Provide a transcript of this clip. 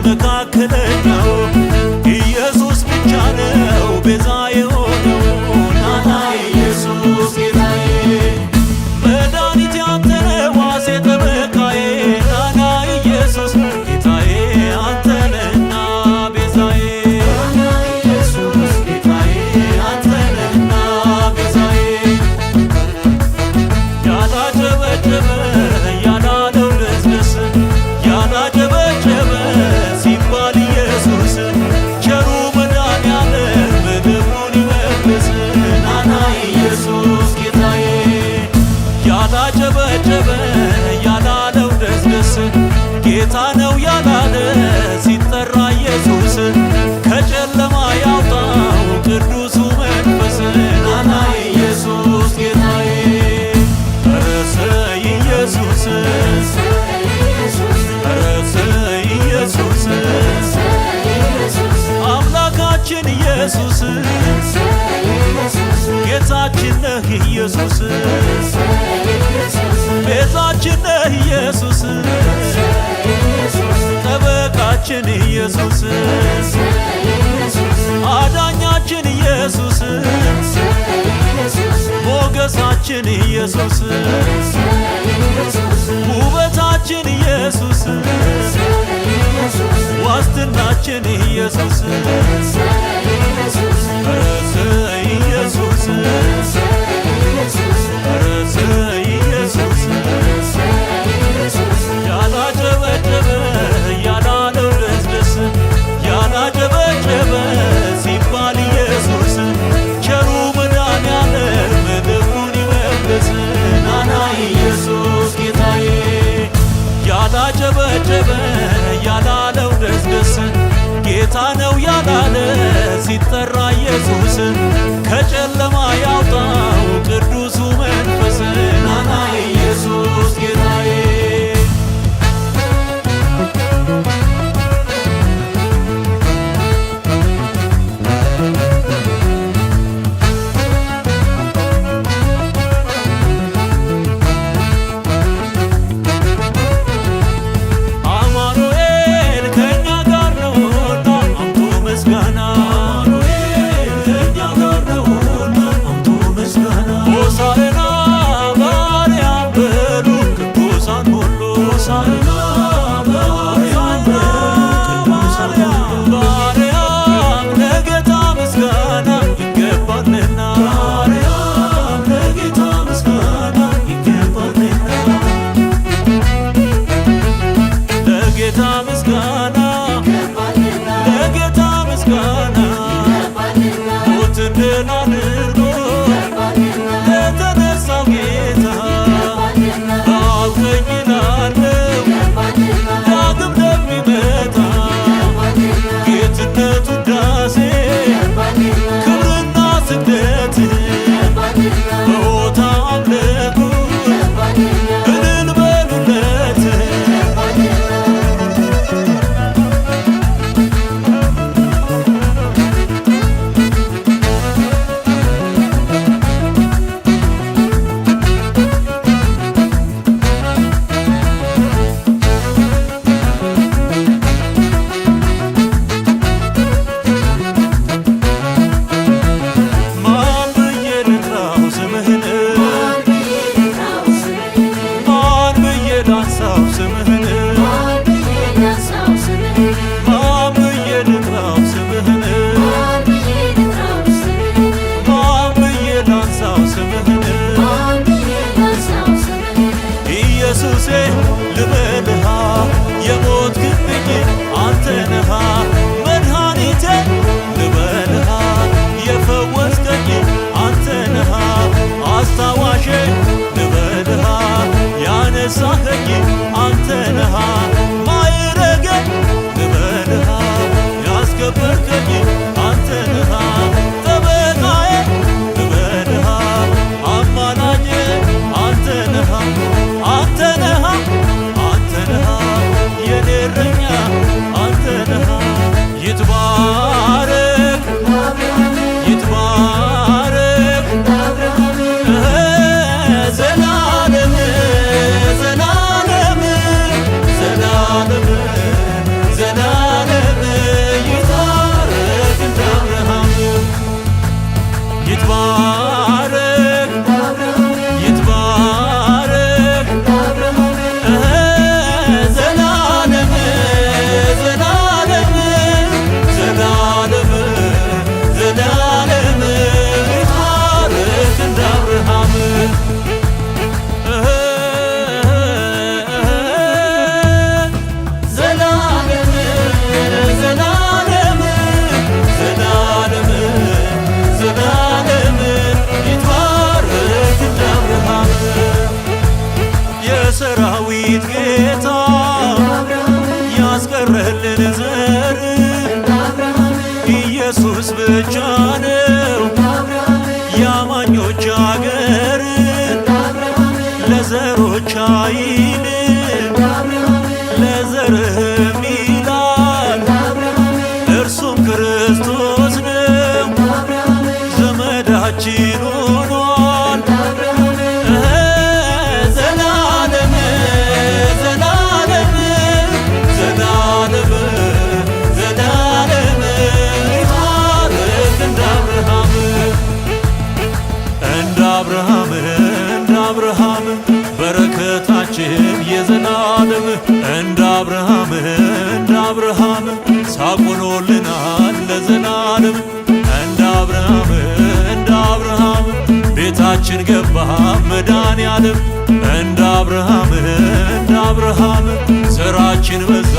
መካከለኛው ኢየሱስ ብቻ ነው ቤዛ የሆነው። ናና ኢየሱስ ጌታዬ መድኃኒቴ አንተነህ ዋሴ ጠበቃዬ። ናና ኢየሱስ ጌታዬ አንተነህና ቤዛዬ። ናና ኢየሱስ ጌታዬ አንተነህና ቤዛዬ። ያላጨበጨበ ያላለው ደስደስ ያላጨበጨበ ሲባል ኢየሱስ ቸሩ መድኃኒዓለም ምድሩን ይመልስ። ናና ኢየሱስ ጌታዬ ያላጨበጨበ ያላለው ደስደስ ጌታ ነው ያላለ ሲጠራ ኢየሱስ ከጨለማ ያውጣው ቅዱሱ መንፈስ። ናና ኢየሱስ ጌታዬ ረሰይ ኢየሱስ ረሰይ ኢየሱስ አምላካችን ኢየሱስ ጌታችን ነህ ኢየሱስ ቤዛችን ነህ ኢየሱስ ጠበቃችን ኢየሱስ አዳኛችን ኢየሱስ ሞገሳችን ኢየሱስ ውበታችን ኢየሱስ ዋስትናችን ኢየሱስ ረሰይ ኢየሱስ ረሰይ ኢየሱስ ያላጨበጨበ ያላለው ደስደስ ያላጨበጨበ ሲባል ኢየሱስ ቸሩ መድኃኒዓለም ምድሩን ይመልስ። ናና ኢየሱስ ጌታዬ ያላጨበጨበ ያላለው ደስደስ ጌታ ነው ያላለ ሲጠራ ኢየሱስ ከጨለማ ያውጣው ቅዱሱ መንፈስ። ናና ኢየሱስ ጌታዬ አማኑኤል ከእኛ ጋር ነውና አምጡ ምስጋና። አማኑኤል ከእኛ ጋር ነውና አምጡ ምስጋና። ብቻ ነው የአማኞች አገር ለዘሮች አይልም ለዘርህም ይላል እርሱም ክርስቶስ ነው ዘመዳችን ሆኗል ዘላለም ዘላለም ዘላለም ዘላለም ይባረክ እንደ አብርሃም እንደ አብርሃም በረከታችን የዘላለም እንደ አብርሃም ሳቁኖልናል ለዘላለም እንደ አብርሃም ቤታችን ገባ መድኃኔዓለም እንደ አብርሃም ዘራችን በዛ